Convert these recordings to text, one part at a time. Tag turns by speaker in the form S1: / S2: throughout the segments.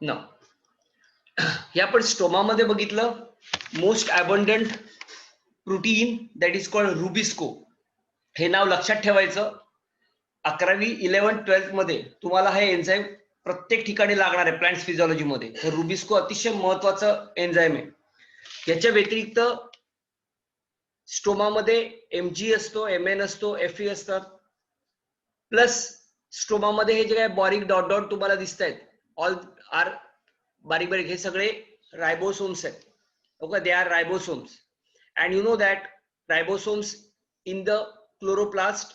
S1: न हे आपण स्टोमामध्ये बघितलं. Most abundant protein that is called Rubisco. हे नाव लक्षात ठेवायचं. 11वी 11 12 मध्ये तुम्हाला हे एन्झाईम प्रत्येक ठिकाणी लागणार आहे प्लांट फिजिओलॉजी मध्ये. हे रुबिस्को अतिशय महत्वाचं एन्झाईम आहे. याच्या व्यतिरिक्त स्टोमामध्ये एमजी असतो, एमएन असतो, एफई असतात. प्लस स्टोमामध्ये हे जे काय बारीक डॉट डॉट तुम्हाला दिसत आहेत ऑल आर बारीक बारीक हे सगळे रायबोसोम्स आहेत. Okay, they are ribosomes. And you know that ribosomes in the chloroplast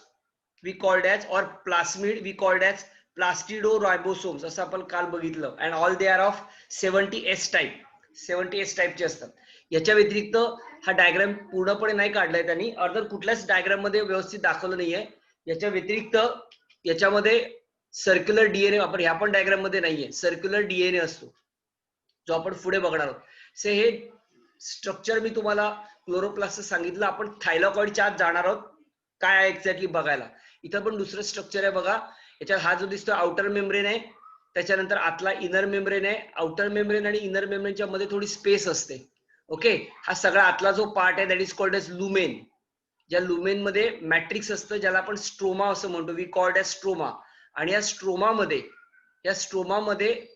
S1: we called as or plasmid we called as plastidoribosomes असं आपण काल बघितलं. And all they are of 70S type. 70S टाईपचे असतात. याच्या व्यतिरिक्त हा डायग्राम पूर्णपणे नाही काढलाय त्यांनी, अदर कुठल्याच डायग्राम मध्ये व्यवस्थित दाखवलं नाहीये. याच्या व्यतिरिक्त याच्यामध्ये सर्क्युलर डीएनए आपण ह्या पण डायग्राम मध्ये नाहीये. सर्क्युलर डीएनए असतो जो आपण पुढे बघणार आहोत. से हे स्ट्रक्चर मी तुम्हाला क्लोरोप्लास्ट सांगितलं. आपण थायलॉकॉइडच्या आत जाणार आहोत काय आहे एक्झॅक्टली बघायला. इथं पण दुसरं स्ट्रक्चर आहे बघा. याच्यात हा जो दिसतो आउटर मेम्ब्रेन आहे, त्याच्यानंतर आतला इनर मेम्ब्रेन आहे. आउटर मेम्ब्रेन आणि इनर मेम्ब्रेनच्या मध्ये थोडी स्पेस असते. ओके, हा सगळा आतला जो पार्ट आहे that is called as lumen. ज्या लुमेन मध्ये मॅट्रिक्स असतं ज्याला आपण स्ट्रोमा असं म्हणतो, वी कॉल्ड एज स्ट्रोमा. आणि या स्ट्रोमामध्ये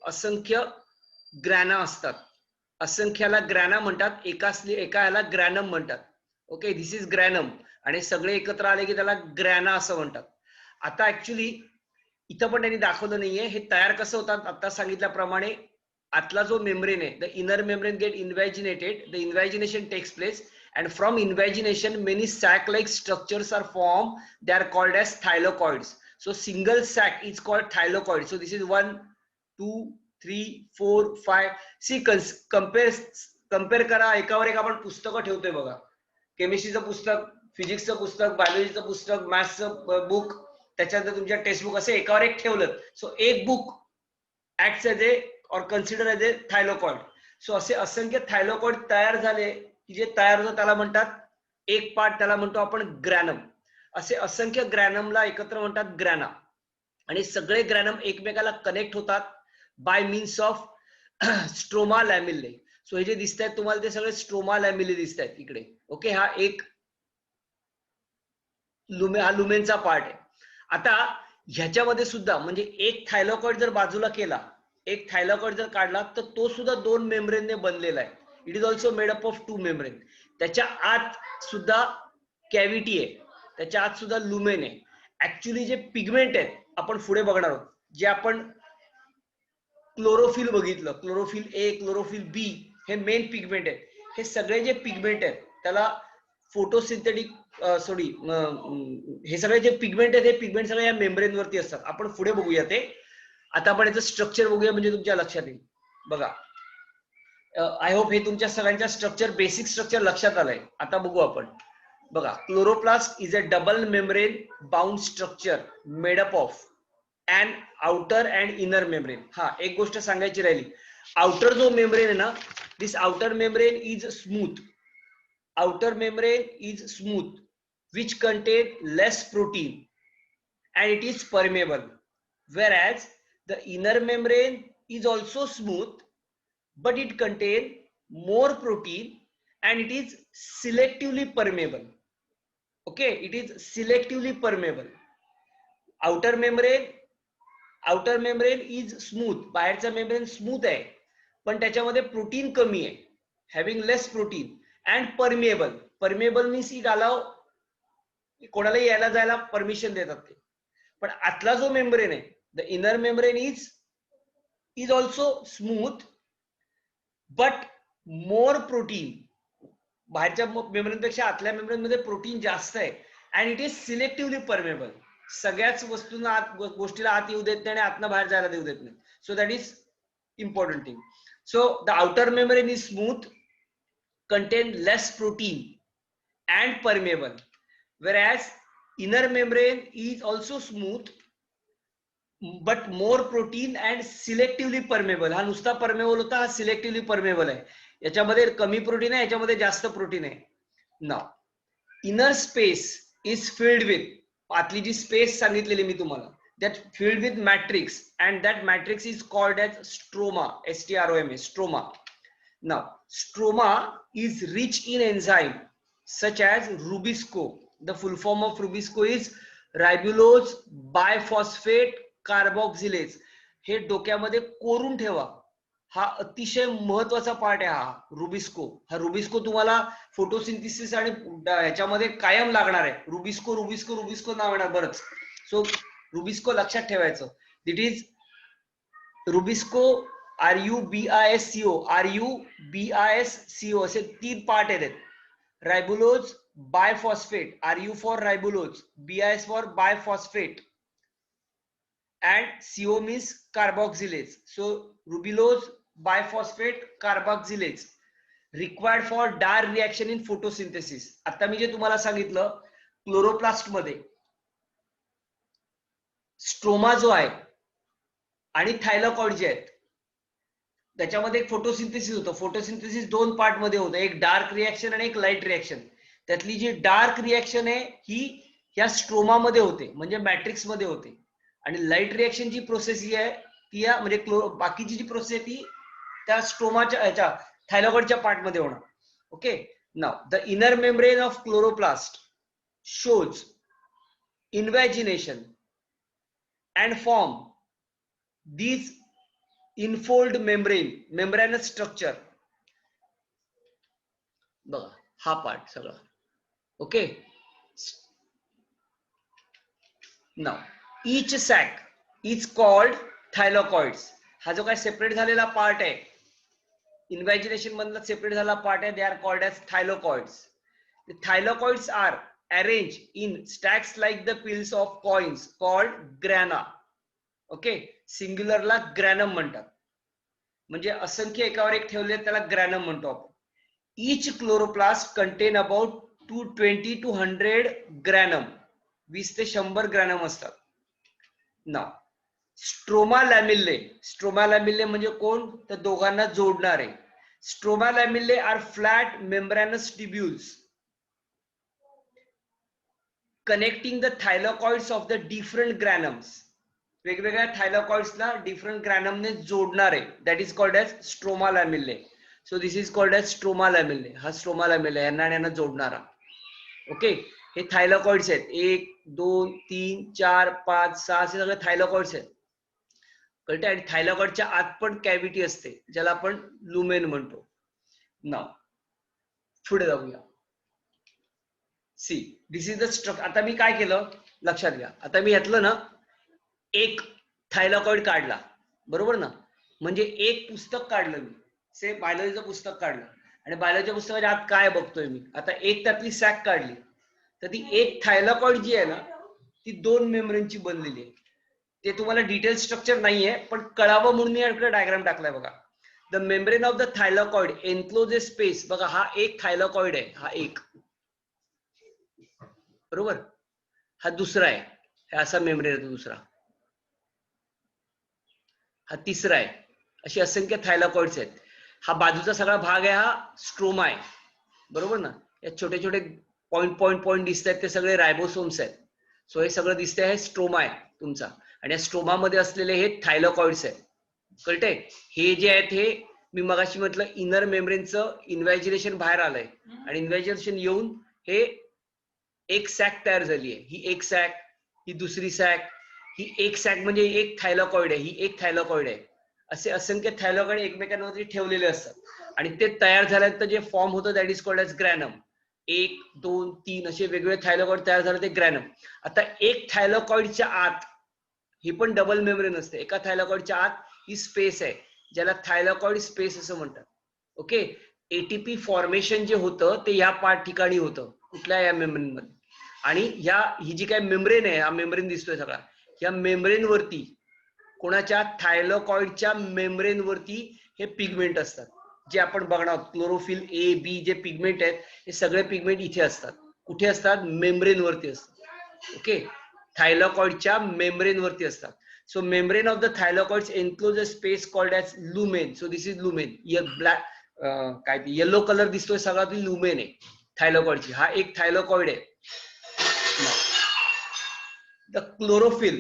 S1: असंख्य ग्रॅना असतात. असंख्याला ग्रॅना म्हणतात, एका ह्याला ग्रॅनम म्हणतात. Okay, this is granum. आणि सगळे एकत्र आले की त्याला ग्रॅना असं म्हणतात. आता ऍक्च्युली इथं पण त्यांनी दाखवलं नाहीये हे तयार कसं होतात. आता सांगितल्याप्रमाणे आतला जो मेम्ब्रेन आहे, the inner membrane get invaginated, the invagination takes place and from invagination many sac like structures are formed. They are called as thylakoids. So single sac is called thylakoid. So this is 1 2 3 4 5. See, compare करा. एकावर एक आपण पुस्तकं ठेवतोय बघा. केमिस्ट्रीचं पुस्तक, फिजिक्सचं पुस्तक, बायोलॉजीचं पुस्तक, मॅथ्सचं बुक, त्याच्यानंतर तुमच्या टेक्स्टबुक असे एकावर एक ठेवलं. सो एक बुक ऍक्ट्स एज ए और कन्सिडर एज ए थायलोकॉइड. सो असे असंख्य थायलोकॉइड तयार झाले की जे तयार होतं त्याला म्हणतात एक पार्ट, त्याला म्हणतो आपण ग्रॅनम. असे असंख्य ग्रॅनमला एकत्र म्हणतात ग्रॅना. आणि सगळे ग्रॅनम एकमेकाला कनेक्ट होतात by means of stroma lamellae. So हे जे दिसत आहेत तुम्हाला ते सगळे स्ट्रोमा लॅमिले दिसत आहेत इकडे. ओके, हा एक हा लुमेनचा पार्ट आहे. आता ह्याच्यामध्ये सुद्धा म्हणजे एक थायलॉकॉइड जर बाजूला केला, एक थायलॉकॉइड जर काढला तर तो सुद्धा 2 मेम्ब्रेनने बनलेला आहे. It is also made up of 2 membrane. त्याच्या आत सुद्धा कॅव्हिटी आहे, त्याच्या आत सुद्धा लुमेन आहे. ऍक्च्युली जे पिगमेंट आहेत आपण पुढे बघणार आहोत, जे आपण क्लोरोफिल बघितलं, क्लोरोफिल ए, क्लोरोफिल बी, हे मेन पिगमेंट आहेत. हे सगळे जे पिगमेंट आहेत त्याला फोटोसिंथेटिक हे सगळे जे पिगमेंट आहेत हे पिगमेंट सगळे या मेम्ब्रेन वरती असतात. आपण पुढे बघूया ते. आता आपण याचं स्ट्रक्चर बघूया म्हणजे तुमच्या लक्षात येईल. बघा, आय होप हे तुमच्या सगळ्यांच्या स्ट्रक्चर, बेसिक स्ट्रक्चर लक्षात आलंय. आता बघू आपण. बघा, chloroplast is a double membrane bound structure made up of and outer and inner membrane. हा एक गोष्ट सांगायची राहिली. आउटर जो मेम्ब्रेन आहे ना, this outer membrane is smooth. Outer membrane is smooth, which contain less protein and it is permeable. Whereas the inner membrane is also smooth, but it contain more protein and it is selectively permeable. Okay, it is selectively permeable. Outer membrane is smooth. बाहेरचा membrane smooth आहे, पण त्याच्यामध्ये protein कमी आहे, having less protein. And permeable. Permeable means it allow, कोणाला यायला जायला permission देतात ते. पण आतला जो मेम्ब्रेन आहे, the inner membrane is also smooth but more protein. बाहेरच्या मेम्ब्रेन पेक्षा आतल्या मेम्ब्रेन मध्ये प्रोटीन जास्त आहे. And it is selectively permeable. सगळ्याच वस्तूंना गोष्टीला आत येऊ देत नाही आणि आतनं बाहेर जायला देऊ देत नाही. So that is important thing. So the outer membrane is smooth, contain less protein and permeable, whereas inner membrane is also smooth but more protein and selectively permeable. हा नुसता permeable होता, हा selectively permeable आहे. याच्यामध्ये कमी protein आहे, याच्यामध्ये जास्त प्रोटीन आहे. Now inner space is filled with, आतली जी स्पेस सांगितलेली मी तुम्हाला, that filled with matrix, and that matrix is called as stroma, stroma, stroma. Now stroma is rich in enzyme such as rubisco. The full form of rubisco is ribulose biphosphate carboxylase. हे डोक्यामध्ये कोरून ठेवा, हा अतिशय महत्वाचा part आहे हा Rubisco. हा रुबिस्को तुम्हाला फोटोसिंथेसिस आणि ह्याच्यामध्ये कायम लागणार आहे. रुबिस्को रुबिस्को रुबिस्को नाव येणार बरंच. सो रुबिस्को लक्षात ठेवायचं. It is Rubisco RUBISCO RUBISCO असे 3 पार्ट आहेत. Ribulose bisphosphate, RU for ribulose, BIS for bisphosphate, and CO means carboxylase. So ribulose biphosphate carboxylase required for Darr reaction in photosynthesis. आता मी जे तुम्हाला सांगितलं, क्लोरोप्लास्ट मध्ये stroma जो आहे आणि थायलॉकॉइड जे आहेत त्याच्यामध्ये एक फोटोसिंथेसिस होतं. फोटोसिंथेसिस 2 पार्ट मध्ये होतं, एक डार्क रिएक्शन आणि एक लाईट रिएक्शन. त्यातली जी डार्क रिएक्शन आहे ही या स्ट्रोमा मध्ये होते, म्हणजे मॅट्रिक्स मध्ये होते, आणि लाईट रिएक्शन जी प्रोसेस ही आहे ती या म्हणजे बाकीची जी प्रोसेस आहे ती त्या स्ट्रोमाच्या ह्याच्या थायलॉकॉइडच्या पार्ट मध्ये होणार. Okay. Now the inner membrane of chloroplast shows invagination and form these infold membranous structure. बघा हा पार्ट सगळा. Okay. Now each sac is called thylakoids. हा जो काय सेपरेट झालेला पार्ट आहे, इन्व्हॅजिनेशन मधला सेपरेट झालेला पार्ट आहे, they are called as thylakoids. The thylakoids are arranged in stacks like the pills of coins called grana. Okay. Singular ला ग्रॅनम म्हणतात, म्हणजे असंख्य एकावर एक ठेवले त्याला ग्रॅनम म्हणतो आपण. Each chloroplast contain about 220 to 100 ग्रॅनम, 20 ते 100 ग्रॅनम असतात. Now stroma lamellae. Stroma lamellae म्हणजे कोण, तर दोघांना जोडणारे. Stroma lamellae are flat membranous tubules connecting the thylakoids of the different granums. वेगवेगळ्या थायलॉकॉइड्सला डिफरंट ग्रॅनमने जोडणारे, that is called as stroma lamellae. So this is called as stroma lamellae. हा स्ट्रोमा लॅमिल्ले यांना आणि यांना जोडणारा. ओके. हे थायलॉकॉइड्स आहेत, 1 2 3 4 5 6 असे सगळे थायलॉकॉइड्स आहेत. कळते. आणि थायलॉकॉइडच्या आत पण कॅव्हिटी असते ज्याला आपण लुमेन म्हणतो. नाउ पुढे जाऊया. See this is the structure. आता मी काय केलं लक्षात घ्या. आता मी घेतलं ना, एक थायलॉकॉइड काढला, बरोबर ना, म्हणजे एक पुस्तक काढलं मी, से बायोलॉजीचं पुस्तक काढलं, आणि बायोलॉजीच्या पुस्तकाच्या आत काय बघतोय मी. आता एक त्यातली सॅक काढली, तर ती एक थायलॉकॉइड जी आहे ना ती 2 मेम्ब्रेनची बनलेली आहे. ते तुम्हाला डिटेल स्ट्रक्चर नाहीये, पण कळावं म्हणून मी याकडे डायग्राम टाकलाय बघा. The membrane of the thylakoid enclose a space. बघा हा एक थायलॉकॉइड आहे, हा एक, बरोबर. हा दुसरा आहे, हा असा मेम्ब्रेन आहे, तो दुसरा, हा तिसरा आहे. अशी असंख्य थायलॉकॉइड्स आहेत. हा बाजूचा सगळा भाग आहे, हा स्ट्रोमा आहे, बरोबर ना. या छोटे छोटे पॉइंट पॉइंट पॉइंट दिसत आहेत ते सगळे रायबोसोम्स आहेत. सो हे सगळं दिसतंय, हे स्ट्रोमा आहे तुमचा, आणि या स्ट्रोमा मध्ये असलेले हे थायलॉकॉइड्स आहेत. कळते. हे जे आहेत हे मी मगाशी म्हटलं इनर मेम्ब्रेनचं इन्व्हॅजिनेशन बाहेर आलंय, आणि इन्व्हॅजिनेशन येऊन हे एक सॅक तयार झाली आहे. ही एक सॅक, ही दुसरी सॅक, ही एक सॅक म्हणजे एक थायलॉकॉइड आहे, ही एक थायलॉकॉइड आहे. असे असंख्य थायलॉकॉइड एकमेकांवरती ठेवलेले असतात, आणि ते तयार झाल्यानंतर जे फॉर्म होतं दॅट इज कॉल्ड एज ग्रॅनम. 1 2 3 असे वेगवेगळे थायलॉकॉइड तयार झाले, ते ग्रॅनम. आता एक थायलॉकॉइडच्या आत, ही पण डबल मेम्ब्रेन असते, एका थायलॉकॉइडच्या आत ही स्पेस आहे ज्याला थायलॉकॉइड स्पेस असं म्हणतात. ओके. एटीपी फॉर्मेशन जे होतं ते या पार्ट ठिकाणी होतं, कुठल्या या मेम्ब्रेन मध्ये. आणि ही जी काय मेम्ब्रेन आहे, हा मेम्ब्रेन दिसतोय सगळा, या मेम्ब्रेन वरती, कोणाच्या, थायलॉकॉइडच्या मेम्ब्रेन वरती हे पिगमेंट असतात जे आपण बघणार आहोत. क्लोरोफिल A B जे पिगमेंट आहेत, हे सगळे पिगमेंट इथे असतात. कुठे असतात, मेम्ब्रेन वरती असतात. ओके. थायलॉकॉइडच्या मेम्ब्रेन वरती असतात. So membrane of the thylakoids enclose a space called as lumen. So this is lumen. Black काय ते येलो कलर दिसतोय सगळा, ती लुमेन आहे थायलॉकॉइडची. हा एक थायलॉकॉइड आहे. The chlorophyll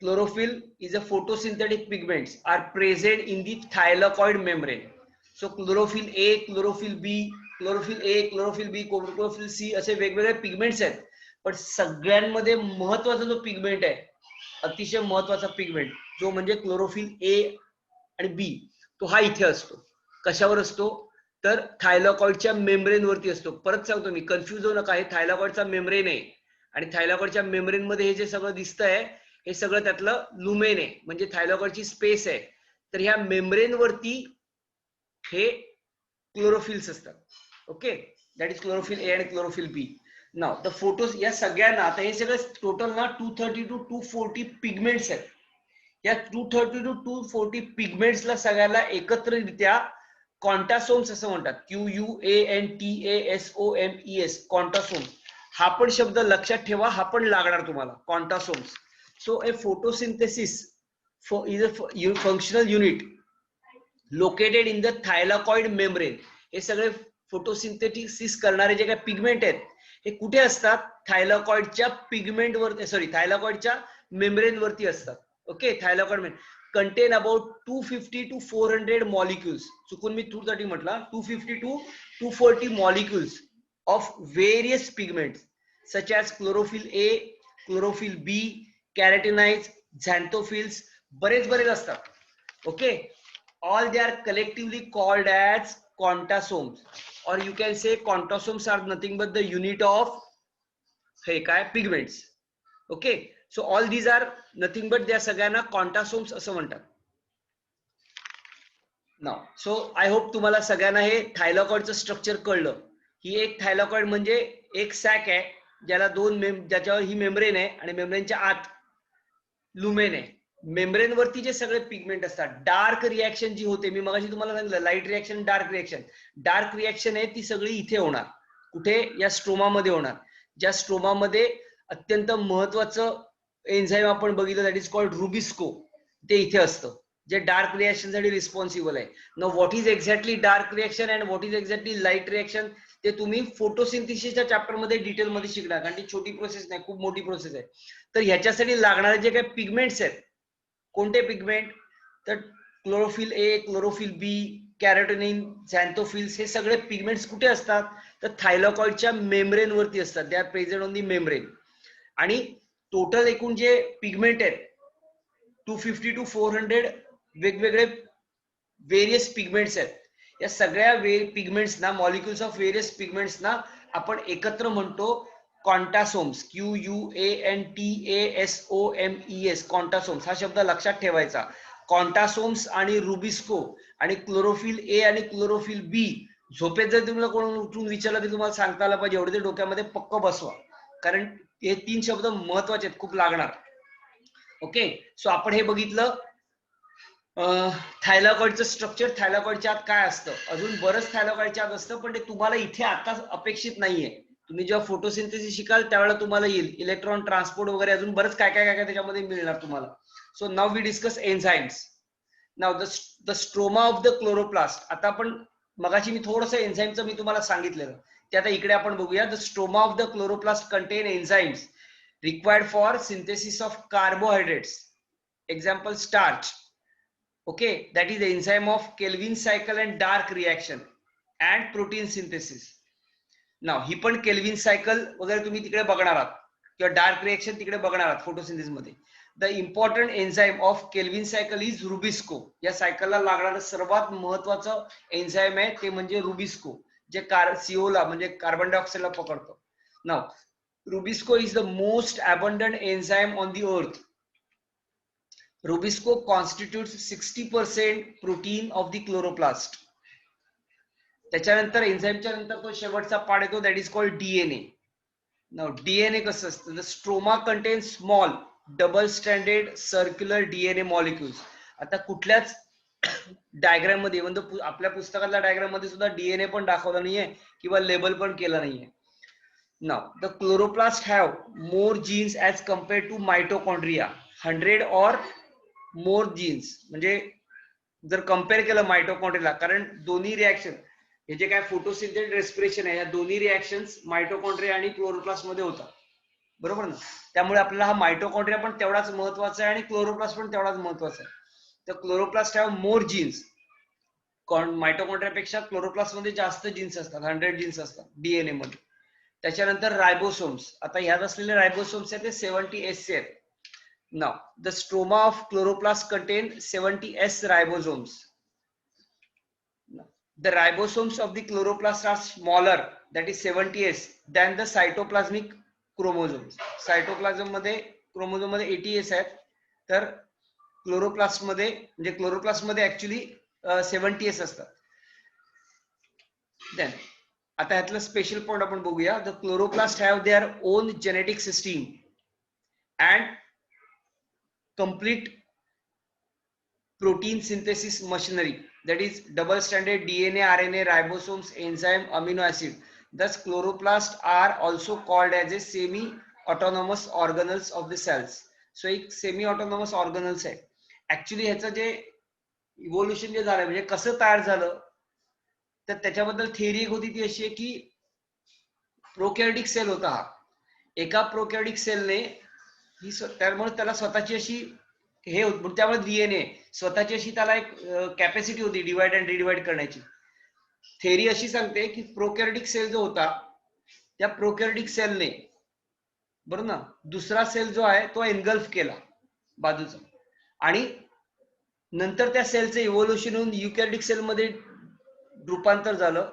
S1: chlorophyll is a photosynthetic pigments are present in the thylakoid membrane. So chlorophyll A, chlorophyll B, chlorophyll A, chlorophyll B, chlorophyll C असे वेगवेगळे पिगमेंट्स आहेत. पण सगळ्यांमध्ये महत्वाचा जो पिगमेंट आहे, अतिशय महत्वाचा पिगमेंट जो म्हणजे क्लोरोफिल ए आणि बी, तो हा इथे असतो. कशावर असतो तर थायलॉकॉइडच्या मेम्ब्रेन वरती असतो. परत सांगतो मी, कन्फ्युज होऊ नका, हे थायलॉकॉइडचा मेम्ब्रेन आहे आणि थायलॉकॉइडच्या मेम्ब्रेन मध्ये हे जे सगळं दिसतंय हे सगळं त्यातलं लुमेन आहे, म्हणजे थायलॉकॉइडची स्पेस आहे. तर ह्या मेम्ब्रेन वरती हे क्लोरोफिल्स असतात. Okay, that is chlorophyll A आणि क्लोरोफिल बी. नाव द फोटोज या सगळ्यांना, आता हे सगळं टोटल ना 230 to 240 पिगमेंट्स आहेत. या 230 to 240 पिगमेंट्सला सगळ्याला एकत्रितरित्या कॉन्टासोम्स असं म्हणतात. QUANTASOMES, कॉन्टासोम्स. हा पण शब्द लक्षात ठेवा, हा पण लागणार तुम्हाला, quantasomes. So a photosynthesis is a functional unit located in the thylakoid membrane. हे सगळे फोटोसिंथेसिस करणारे जे काही पिगमेंट आहेत हे कुठे असतात? थायलॉकॉइडच्या पिगमेंट वरती, सॉरी थायलॉकॉइडच्या मेम्ब्रेन वरती असतात. Okay, thylakoid contain about 250 to 400 molecules. चुकून मी 230 म्हटलं, 250 to 240 molecules of various pigments such as chlorophyll A, chlorophyll B, carotenoids, xanthophylls, बरेच असतात. ओके, all they are collectively called as contasomes, or you can say contasomes are nothing but the unit of हे काय pigments. Okay, so all these are nothing but they are सगळ्यांना contasomes असं म्हणतात. Now so I hope तुम्हाला सगळ्यांना हे थायलॉकॉइडचं structure कळलं. ही एक थायलॉकॉइड म्हणजे एक सॅक आहे ज्याला ज्याच्यावर ही मेम्ब्रेन आहे आणि मेम्ब्रेनच्या आत लुमेन आहे. मेम्ब्रेन वरती जे सगळे पिगमेंट असतात, डार्क रिएक्शन जी होते, मी मगाशी तुम्हाला सांगितलं light reaction, dark reaction. Dark reaction आहे ती सगळी इथे होणार. कुठे? या स्ट्रोमा मध्ये होणार. ज्या स्ट्रोमा मध्ये अत्यंत महत्वाचं एन्झाईम आपण बघितलं, दॅट इज कॉल्ड रुबिस्को, ते इथे असतं, जे डार्क रिएक्शन साठी रिस्पॉन्सिबल आहे. Know what is exactly dark reaction and what is exactly light reaction ते तुम्ही फोटोसिंथेसिसच्या चॅप्टर मध्ये डिटेल मध्ये शिकणार, कारण ती छोटी प्रोसेस नाही, खूप मोठी प्रोसेस आहे. तर ह्याच्यासाठी लागणारे जे काही पिगमेंट्स आहेत, कोणते पिगमेंट तर क्लोरोफिल ए, क्लोरोफिल बी, कॅरोटिनिन, झॅन्थोफिल्स, हे सगळे पिगमेंट्स कुठे असतात तर थायलॉकॉइडच्या मेम्ब्रेन वरती असतात. They are present on the membrane. आणि टोटल एकूण जे पिगमेंट आहेत 250 to 400 वेगवेगळे व्हेरियस पिगमेंट्स आहेत. या सगळ्या पिगमेंट्स ना, मॉलिक्युल्स ऑफ व्हेरियस पिगमेंट्स ना आपण एकत्र म्हणतो कॉन्टासोम्स. QUANTASOMES, कॉन्टासोम्स. हा शब्द लक्षात ठेवायचा. कॉन्टासोम्स आणि रुबिस्को आणि क्लोरोफिल ए आणि क्लोरोफिल बी, झोपेत जर तुम्हाला कोण उठून विचारलं तर तुम्हाला सांगता आलं पाहिजे, एवढे ते डोक्यामध्ये पक्क बसवा, कारण हे 3 शब्द महत्वाचे आहेत, खूप लागणार. ओके, सो आपण हे बघितलं थायलॉकॉइडचं स्ट्रक्चर. थायलॉकॉइडच्या आत काय असतं, अजून बरंच थायलॉकॉइडच्या आत असतं, पण ते तुम्हाला इथे आता अपेक्षित नाहीये. तुम्ही जेव्हा फोटोसिंथेसिस शिकाल त्यावेळेला तुम्हाला येईल, इलेक्ट्रॉन ट्रान्सपोर्ट वगैरे अजून बरंच काय त्याच्यामध्ये मिळणार तुम्हाला. So now we discuss enzymes. Now the stroma of the chloroplast. आता आपण मगाशी मी थोडंसं एन्झाइमचं मी तुम्हाला सांगितलेलं, ते आता इकडे आपण बघूया. The stroma of the chloroplast content enzymes required for synthesis of carbohydrates. Example starch. Okay, that is the enzyme of Calvin cycle and dark reaction and protein synthesis. Now ही पण केल्विन सायकल वगैरे तुम्ही तिकडे बघणार आहात, किंवा dark reaction तिकडे बघणार आहात फोटोसिंथेसिस मध्ये. The important enzyme of kelvin cycle is Rubisco. या सायकलला लागणारं सर्वात महत्वाचं एन्झाईम आहे ते म्हणजे रुबिस्को, जे सीओला म्हणजे कार्बन डायऑक्साइडला पकडतो. Now Rubisco is the most abundant enzyme on the earth. Rubisco constitutes 60% protein of the chloroplast. त्याच्यानंतर एन्झाईमच्या नंतर तो शेवटचा पार्ट येतो, that is called DNA. Now DNA कसं असतं, the stroma contains small double standard circular DNA molecules. आता कुठल्याच diagram मध्ये, म्हणजे आपल्या पुस्तकातल्या डायग्राम मध्ये सुद्धा डीएनए पण दाखवला नाहीये किंवा लेबल पण केलं नाहीये. Now the chloroplast have more genes as compared to mitochondria. 100 और मोर जीन्स, म्हणजे जर कम्पेअर केलं मायटोकॉन्ड्रियाला, कारण दोन्ही रिएक्शन, हे जे काय फोटोसिंथेसिस रेस्पिरेशन आहे, या दोन्ही रिएक्शन्स मायटोकॉन्ड्रिया आणि क्लोरोप्लास्ट मध्ये होतात. बरोबर ना. त्यामुळे आपल्याला हा मायटोकॉन्ड्रिया पण तेवढाच महत्वाचा आहे आणि क्लोरोप्लास्ट पण तेवढाच महत्वाचा आहे. तर क्लोरोप्लास्ट हॅव मोर जीन्स. मायटोकॉन्ड्रियापेक्षा क्लोरोप्लास्ट मध्ये जास्त जीन्स असतात, 100 जीन्स असतात डीएनए मध्ये. त्याच्यानंतर रायबोसोम्स. आता ह्यात असलेले रायबोसोम्स आहेत ते 70S चे आहेत. Now, the stroma of chloroplast contain 70S ribosomes. The ribosomes of the chloroplast are smaller, that is 70S, than the cytoplasmic chromosomes. Cytoplasm मध्ये क्रोमोझोम मध्ये 80S आहेत, तर क्लोरोप्लास्ट मध्ये म्हणजे क्लोरोप्लास्ट मध्ये ऍक्च्युली 70S असतात. देन आता ह्यातलं स्पेशल पॉइंट आपण बघूया. The chloroplast have their own genetic system and complete protein synthesis machinery, that is double stranded DNA, RNA, ribosomes, enzyme, amino acid. Thus chloroplasts are also called as a semi autonomous organelles of the cells. So एक semi autonomous organelles आहे. Actually ह्याचं जे evolution जे झालं म्हणजे कसं तयार झालं तर त्याच्याबद्दल थिअरी एक होती ती अशी आहे की प्रोकॅरियोटिक सेल होता हा. एका प्रोकॅरियोटिक सेलने ही त्यामुळे त्याला स्वतःची अशी हे होत, त्यामुळे डीएनए स्वतःची अशी त्याला एक कॅपॅसिटी होती डिवाइड अँड रिडिवाइड करण्याची. थेअरी अशी सांगते की प्रोकॅरियोटिक सेल जो होता त्या प्रोकॅरियोटिक सेलने बरोबर ना दुसरा सेल जो आहे तो एनगल्फ केला बाजूचा आणि नंतर त्या सेलचं इव्होल्युशन होऊन युकॅरियोटिक सेल मध्ये रूपांतर झालं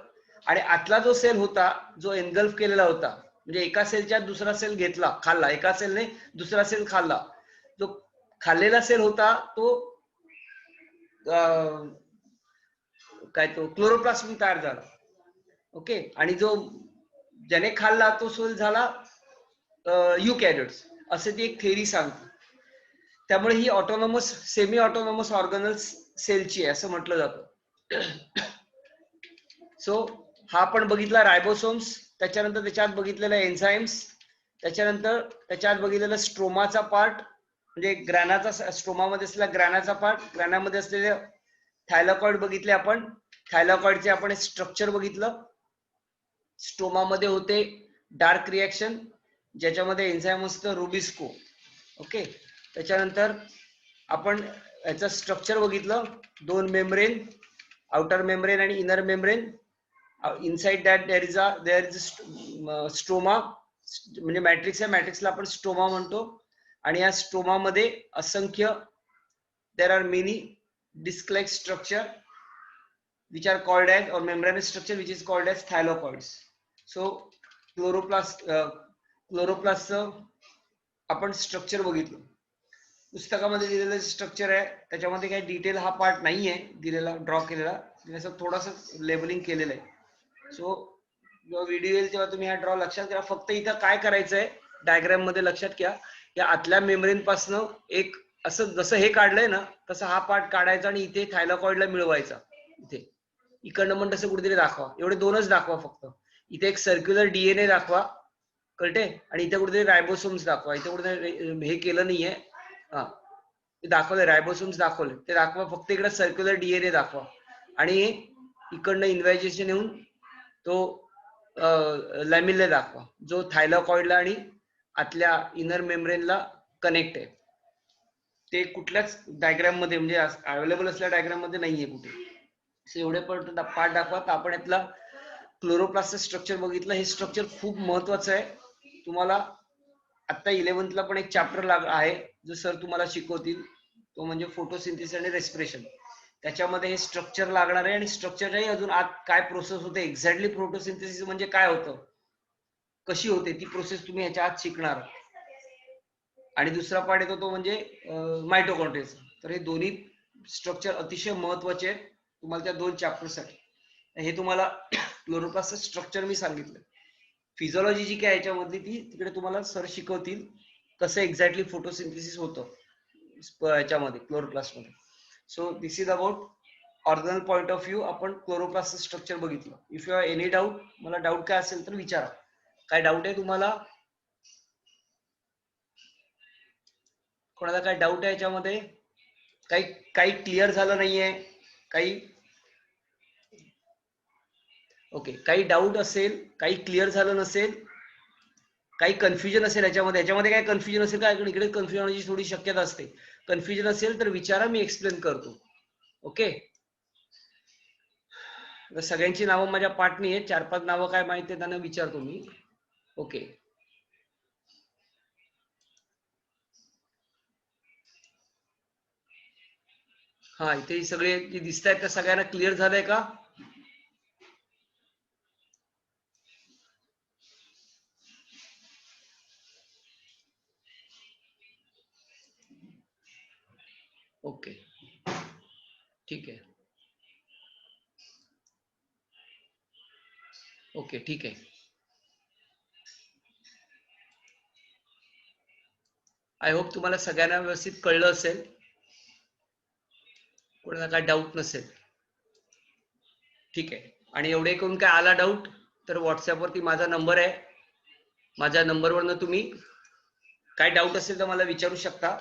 S1: आणि आतला जो सेल होता जो एनगल्फ केलेला होता म्हणजे एका सेलच्या दुसरा सेल घेतला खाल्ला, एका सेलने दुसरा सेल खाल्ला, जो खाल्लेला सेल होता तो काय तो क्लोरोप्लास्ट तयार झाला. ओके. आणि जो ज्याने खाल्ला तो सेल झाला युकॅरियोट्स, असे ती एक थेअरी सांगते. त्यामुळे ही ऑटोनॉमस सेमी ऑटोनॉमस ऑर्गनल्स सेलची आहे असं म्हटलं जातं. सो हा आपण बघितला रायबोसोम्स, त्याच्यानंतर त्याच्यात बघितलेला एन्झाईम्स, त्याच्यानंतर त्याच्यात बघितलेला स्ट्रोमाचा पार्ट म्हणजे ग्रॅनाचा, स्ट्रोमामध्ये असलेला ग्रॅनाचा पार्ट, ग्रॅनामध्ये असलेले थायलॉकॉइड बघितले आपण. थायलॉकॉइडचे आपण स्ट्रक्चर बघितलं. स्ट्रोमामध्ये होते डार्क रिएक्शन ज्याच्यामध्ये एन्झाईम असतं रुबिस्को. ओके. त्याच्यानंतर आपण याचं स्ट्रक्चर बघितलं, दोन मेम्ब्रेन, आउटर मेम्ब्रेन आणि inner membrane. Inside that there is stroma म्हणजे मॅट्रिक्स आहे, मॅट्रिक्सला आपण स्ट्रोमा म्हणतो. आणि या स्ट्रोमा मध्ये असंख्य there are many disc-like structure which are called as, or membranous structure which is called as thylakoids. So chloroplast आपण स्ट्रक्चर बघितलं. पुस्तकामध्ये दिलेलं स्ट्रक्चर आहे त्याच्यामध्ये काही डिटेल हा पार्ट नाहीये दिलेला, ड्रॉ केलेला, असं थोडंसं लेबलिंग केलेलं आहे. सो जेव्हा व्हिडिओ येईल तेव्हा तुम्ही हा ड्रॉ लक्षात घ्या. फक्त इथं काय करायचंय डायग्राम मध्ये लक्षात घ्या, या आतल्या मेम्ब्रेन पासनं एक असं जसं हे काढलंय ना तसं हा पार्ट काढायचा आणि इथे थायलॉकॉइडला मिळवायचा. इथे इकडनं पण तसं कुठेतरी दाखवा, एवढे दोनच दाखवा फक्त. इथे एक सर्क्युलर डीएनए दाखवा, कळते, आणि इथे कुठेतरी रायबोसोम्स दाखवा. इथे कुठे हे केलं नाहीये, हा दाखवले रायबोसोम्स दाखवले, ते दाखवा फक्त. इकडे सर्क्युलर डीएनए दाखवा आणि इकडनं इन्व्हायजेशन येऊन तो लॅमिले दाखवा जो थायलॉकॉइडला आणि आतल्या इनर मेम्ब्रेनला कनेक्ट आहे. ते कुठल्याच डायग्राम मध्ये म्हणजे अवेलेबल असलेल्या डायग्राम मध्ये नाहीये कुठे. एवढे पार्ट दाखवा. तर आपण यातला क्लोरोप्लास्टचं स्ट्रक्चर बघितलं. हे स्ट्रक्चर खूप महत्वाचं आहे. तुम्हाला आता 11th ला पण एक चॅप्टर आहे जो सर तुम्हाला शिकवतील, तो म्हणजे फोटोसिंथेसिस आणि रेस्पिरेशन. त्याच्यामध्ये हे स्ट्रक्चर लागणार आहे आणि स्ट्रक्चरही अजून आत काय प्रोसेस होते, एक्झॅक्टली फोटोसिंथेसिस म्हणजे काय होतं, कशी होते ती प्रोसेस तुम्ही ह्याच्या आत शिकणार. आणि दुसरा पार्ट येतो तो म्हणजे मायटोकॉन्ड्रियाचा. तर हे दोन्ही स्ट्रक्चर अतिशय महत्वाचे आहेत तुम्हाला त्या दोन चॅप्टरसाठी. हे तुम्हाला क्लोरोप्लास्टचं स्ट्रक्चर मी सांगितलं. फिजिओलॉजी जी काय याच्यामधली ती तिकडे तुम्हाला सर शिकवतील कसं एक्झॅक्टली फोटोसिंथेसिस होतं याच्यामध्ये क्लोरोप्लास्ट मध्ये. So this is about ऑर्गनल point of view. आपण क्लोरोप्लास्टचं स्ट्रक्चर बघितलं. If you have any doubt, मला डाऊट काय असेल तर विचारा. काय डाऊट आहे तुम्हाला? कोणाला काय डाऊट आहे याच्यामध्ये? काही क्लिअर झालं नाहीये काही? ओके. काही डाऊट असेल, काही क्लिअर झालं नसेल काही कन्फ्युजन असेल याच्यामध्ये काय कन्फ्युजन असेल का, इकडे कन्फ्युजन होण्याची थोडी शक्यता असते. कन्फ्युजन असेल तर विचारा, मी एक्सप्लेन करतो. ओके. सगळ्यांची नावं माझ्या पाठ नाही आहेत, 4-5 नावं काय माहिती आहे त्यांना विचारतो मी. ओके. हा, इथे सगळे दिसत आहेत का, सगळ्यांना क्लिअर झालंय का? ओके, ठीक आहे. ओके, ठीक आहे. आय होप तुम्हाला सगळ्यांना व्यवस्थित कळलं असेल, कोणाला काय डाऊट नसेल. ठीक आहे. आणि एवढे करून काय आला डाऊट तर व्हॉट्सअपवरती माझा नंबर आहे, माझ्या नंबरवरनं तुम्ही काय डाऊट असेल तर मला विचारू शकता.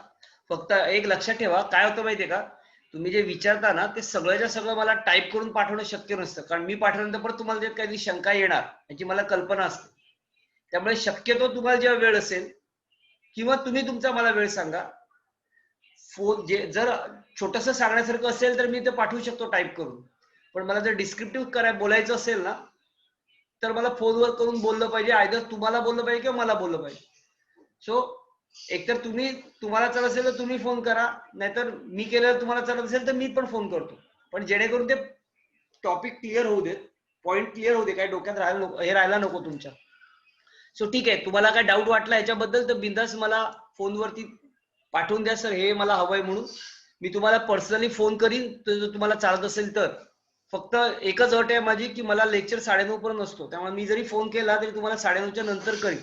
S1: फक्त एक लक्षात ठेवा, काय होतं माहितीये का, तुम्ही जे विचारता ना ते सगळ्याच्या सगळं मला टाईप करून पाठवणं शक्य नसतं, कारण मी पाठवल्यानंतर परत तुम्हाला जे काही शंका येणार याची मला कल्पना असते. त्यामुळे शक्यतो तुम्हाला जेव्हा वेळ असेल किंवा तुम्ही तुमचा मला वेळ सांगा, फोन जे जर छोटस सांगण्यासारखं असेल तर मी ते पाठवू शकतो टाईप करून, पण मला जर डिस्क्रिप्टिव्ह बोलायचं असेल ना तर मला फोनवर करून बोललं पाहिजे, आयदर तुम्हाला बोललं पाहिजे किंवा मला बोललं पाहिजे. सो एकतर तुम्हाला चालत असेल तर तुम्ही फोन करा, नाहीतर मी केलं तुम्हाला चालत असेल तर मी पण फोन करतो, पण जेणेकरून ते टॉपिक क्लिअर होऊ देत, पॉइंट क्लिअर होऊ दे, काय डोक्यात राहायला नको तुमच्या. सो ठीक आहे, तुम्हाला काय डाऊट वाटला याच्याबद्दल तर बिंदास मला फोनवरती पाठवून द्या, सर हे मला हवंय म्हणून. मी तुम्हाला पर्सनली फोन करीन जर तुम्हाला चालत असेल तर. फक्त एकच अट आहे माझी की मला लेक्चर 9:30 पर्यंत असतो, त्यामुळे मी जरी फोन केला तरी तुम्हाला 9:30च्या नंतर करीन.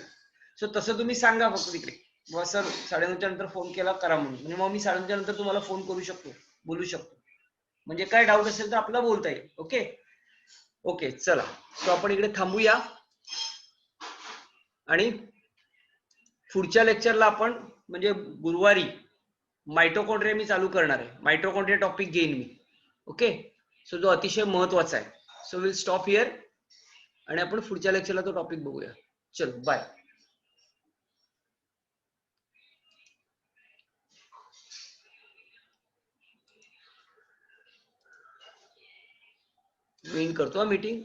S1: सो तसं तुम्ही सांगा फक्त तिकडे, सर 9:30च्या नंतर फोन केला करा म्हणून, म्हणजे मग मी 9:30च्या नंतर तुम्हाला फोन करू शकतो, बोलू शकतो. म्हणजे काय डाऊट असेल तर आपला बोलता येईल. ओके. ओके, चला. सो आपण इकडे थांबूया आणि पुढच्या लेक्चरला आपण म्हणजे गुरुवारी मायटोकॉन्ड्रिया मी चालू करणार आहे. मायटोकॉन्ड्रिया टॉपिक घेईन मी. ओके. सो जो अतिशय महत्वाचा आहे. सो विल स्टॉप हिअर आणि आपण पुढच्या लेक्चरला तो टॉपिक बघूया. चलो, बाय. मी करतो मीटिंग.